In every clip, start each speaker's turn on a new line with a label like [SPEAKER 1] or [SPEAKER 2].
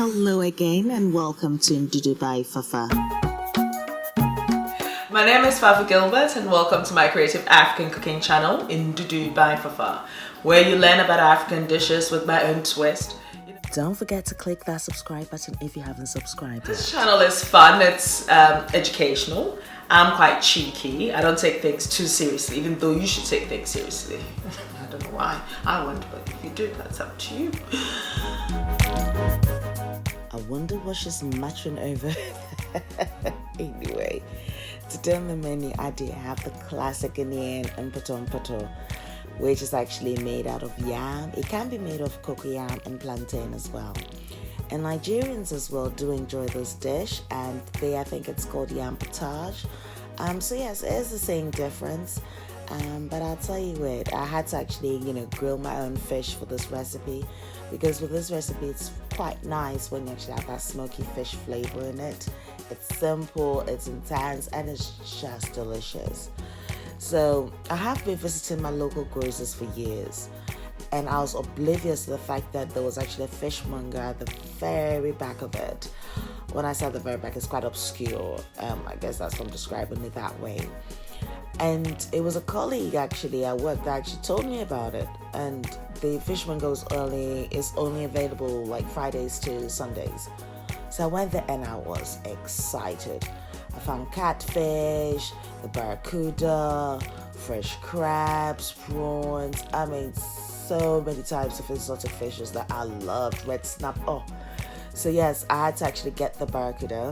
[SPEAKER 1] Hello again and welcome to Ndudu by Fafa.
[SPEAKER 2] My name is Fafa Gilbert and welcome to my creative African cooking channel, Ndudu by Fafa, where you learn about African dishes with my own twist.
[SPEAKER 1] Don't forget to click that subscribe button if you haven't subscribed.
[SPEAKER 2] This channel is fun, it's educational. I'm quite cheeky. I don't take things too seriously, even though you should take things seriously. I don't know why. I won't, but if you do, that's up to you.
[SPEAKER 1] I wonder what she's muttering over. Anyway, today on the menu I do have the classic Ghanaian and Mpoto Mpoto, which is actually made out of yam. It can be made of cocoyam and plantain as well. And Nigerians as well do enjoy this dish, and I think it's called Yam Pottage. So yes, it is the same difference. But I'll tell you what, I had to actually, grill my own fish for this recipe, because with this recipe, it's quite nice when you actually have that smoky fish flavor in it. It's simple, it's intense, and it's just delicious. So I have been visiting my local grocers for years, and I was oblivious to the fact that there was actually a fishmonger at the very back of it. When I say at the very back, it's quite obscure. I guess that's what I'm describing it that way. And it was a colleague actually at work that actually told me about it. And the fishmonger is only available like Fridays to Sundays. So I went there and I was excited. I found catfish, the barracuda, fresh crabs, prawns. I mean, so many types of exotic fishes that I loved. Red snap. Oh, so yes, I had to actually get the barracuda.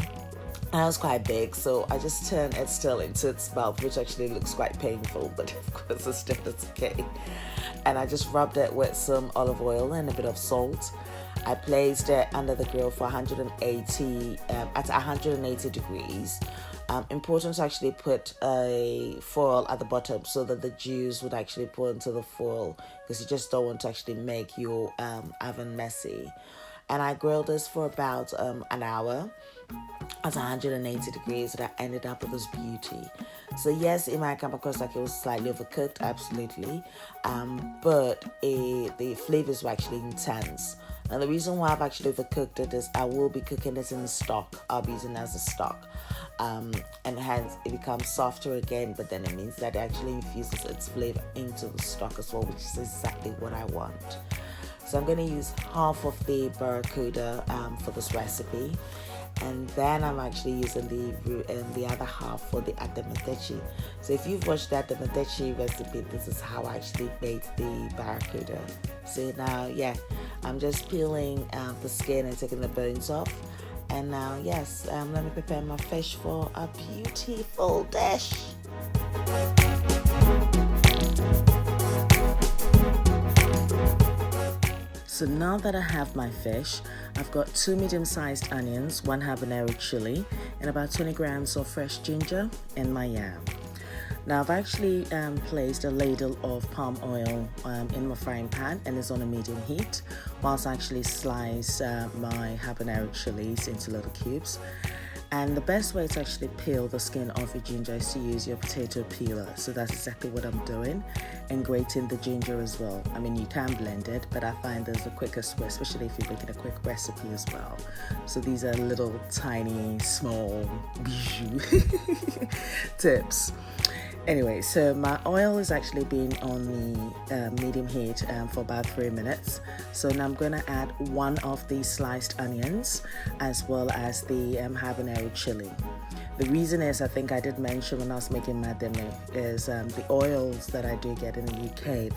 [SPEAKER 1] And it was quite big, so I just turned it still into its mouth, which actually looks quite painful, but of course it's okay. And I just rubbed it with some olive oil and a bit of salt. I placed it under the grill for 180 at 180 degrees. Important to actually put a foil at the bottom so that the juice would actually pour into the foil, because you just don't want to actually make your oven messy. And I grilled this for about an hour at 180 degrees, and I ended up with this beauty. So yes, it might come across like it was slightly overcooked, absolutely, but the flavors were actually intense. And the reason why I've actually overcooked it is I will be cooking it in stock. I'll be using it as a stock, and hence it becomes softer again, but then it means that it actually infuses its flavor into the stock as well, which is exactly what I want. So I'm going to use half of the barracuda for this recipe, and then I'm actually using the other half for the adamatechi. So if you've watched the adamatechi recipe, this is how I actually made the barracuda. So now, yeah, I'm just peeling the skin and taking the bones off. And now, yes, let me prepare my fish for a beautiful dish. So now that I have my fish, I've got 2 medium-sized onions, 1 habanero chili, and about 20 grams of fresh ginger and my yam. Now I've actually placed a ladle of palm oil in my frying pan, and it's on a medium heat, whilst I actually slice my habanero chilies into little cubes. And the best way to actually peel the skin off your ginger is to use your potato peeler. So that's exactly what I'm doing, and grating the ginger as well. I mean, you can blend it, but I find there's the quickest way, especially if you're making a quick recipe as well. So these are little tiny, small tips. Anyway, so my oil is actually been on the medium heat for about 3 minutes. So now I'm going to add 1 of the sliced onions as well as the habanero chili. The reason is, I think I did mention when I was making my deme, is the oils that I do get in the UK,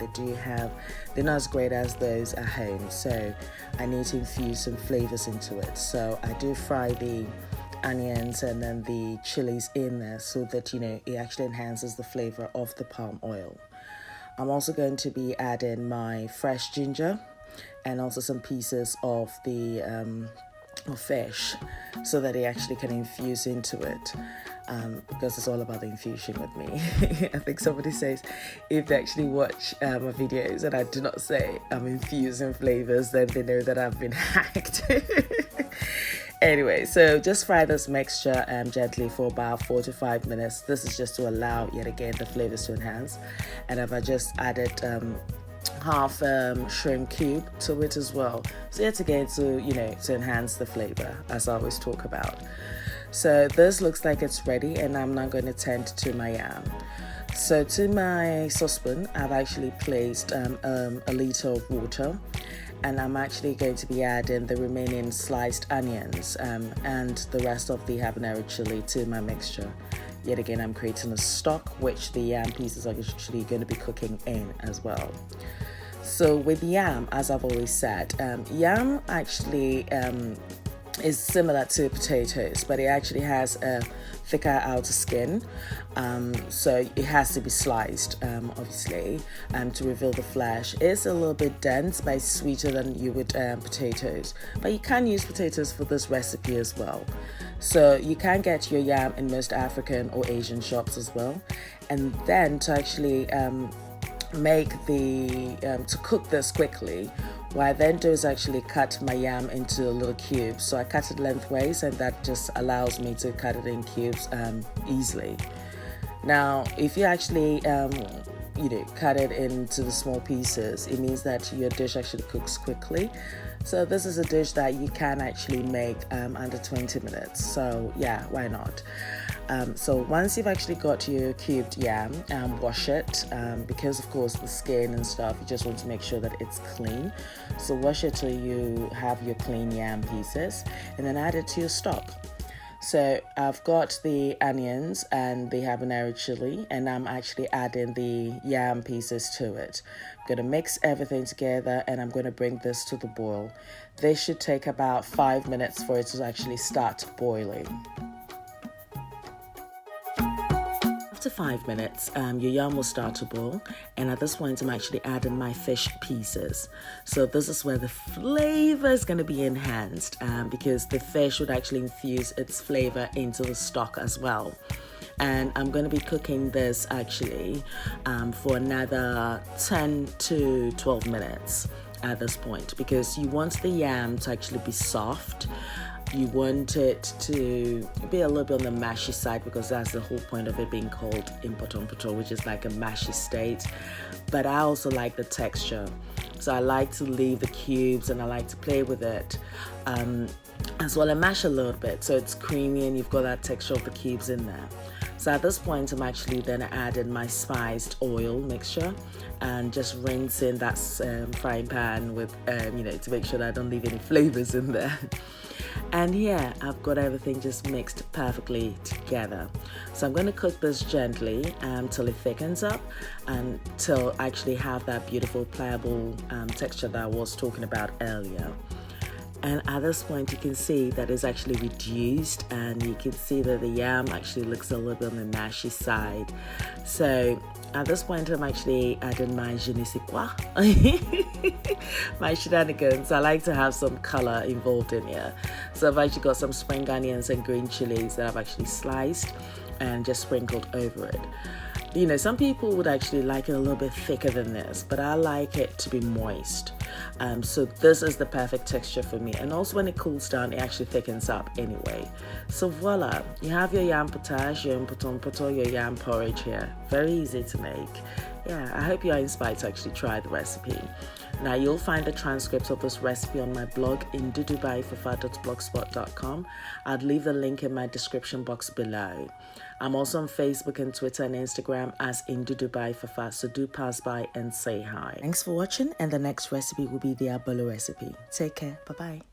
[SPEAKER 1] they're not as great as those at home. So I need to infuse some flavors into it. So I do fry the onions and then the chilies in there so that it actually enhances the flavor of the palm oil. I'm also going to be adding my fresh ginger and also some pieces of the fish so that it actually can infuse into it, because it's all about the infusion with me. I think somebody says if they actually watch my videos and I do not say I'm infusing flavors, then they know that I've been hacked. Anyway, so just fry this mixture gently for about 4 to 5 minutes. This is just to allow, yet again, the flavors to enhance. And I've just added half shrimp cube to it as well. So yet again, to enhance the flavor, as I always talk about. So this looks like it's ready, and I'm now going to tend to my yam. So to my saucepan, I've actually placed a liter of water, and I'm actually going to be adding the remaining sliced onions and the rest of the habanero chili to my mixture. Yet again, I'm creating a stock which the yam pieces are actually going to be cooking in as well. So with yam, as I've always said, yam actually is similar to potatoes, but it actually has a thicker outer skin, so it has to be sliced, obviously, to reveal the flesh. It's a little bit dense, but it's sweeter than you would potatoes. But you can use potatoes for this recipe as well. So you can get your yam in most African or Asian shops as well. And then to actually to cook this quickly, what I then do is actually cut my yam into little cubes. So I cut it lengthways, and that just allows me to cut it in cubes easily. Now, if you actually cut it into the small pieces, it means that your dish actually cooks quickly. So this is a dish that you can actually make under 20 minutes. So yeah, why not? So once you've actually got your cubed yam, wash it, because of course the skin and stuff, you just want to make sure that it's clean. So wash it till you have your clean yam pieces, and then add it to your stock. So I've got the onions and the habanero chili, and I'm actually adding the yam pieces to it. I'm going to mix everything together, and I'm going to bring this to the boil. This should take about 5 minutes for it to actually start boiling. After 5 minutes, your yam will start to boil, and at this point I'm actually adding my fish pieces. So this is where the flavor is going to be enhanced, because the fish would actually infuse its flavor into the stock as well. And I'm going to be cooking this actually for another 10 to 12 minutes at this point, because you want the yam to actually be soft. You want it to be a little bit on the mashy side, because that's the whole point of it being called Mpoto Mpoto, which is like a mashy state. But I also like the texture, so I like to leave the cubes and I like to play with it as well, and mash a little bit so it's creamy and you've got that texture of the cubes in there. So at this point, I'm actually then adding my spiced oil mixture and just rinsing that frying pan with, to make sure that I don't leave any flavors in there. And yeah, I've got everything just mixed perfectly together. So I'm going to cook this gently till it thickens up, until I actually have that beautiful pliable texture that I was talking about earlier. And at this point, you can see that it's actually reduced, and you can see that the yam actually looks a little bit on the mashy side. So at this point, I'm actually adding my je ne sais quoi, my shenanigans. I like to have some color involved in here. So I've actually got some spring onions and green chilies that I've actually sliced and just sprinkled over it. Some people would actually like it a little bit thicker than this, but I like it to be moist. So this is the perfect texture for me. And also when it cools down, it actually thickens up anyway. So voila, you have your Yam Pottage, your Mpoto Mpoto, your Yam Porridge here. Very easy to make. Yeah, I hope you are inspired to actually try the recipe. Now you'll find the transcript of this recipe on my blog ndudu.fafa.blogspot.com. I'll leave the link in my description box below. I'm also on Facebook and Twitter and Instagram as Ndudu by Fafa, so do pass by and say hi. Thanks for watching, and the next recipe will be the abolo recipe. Take care. Bye-bye.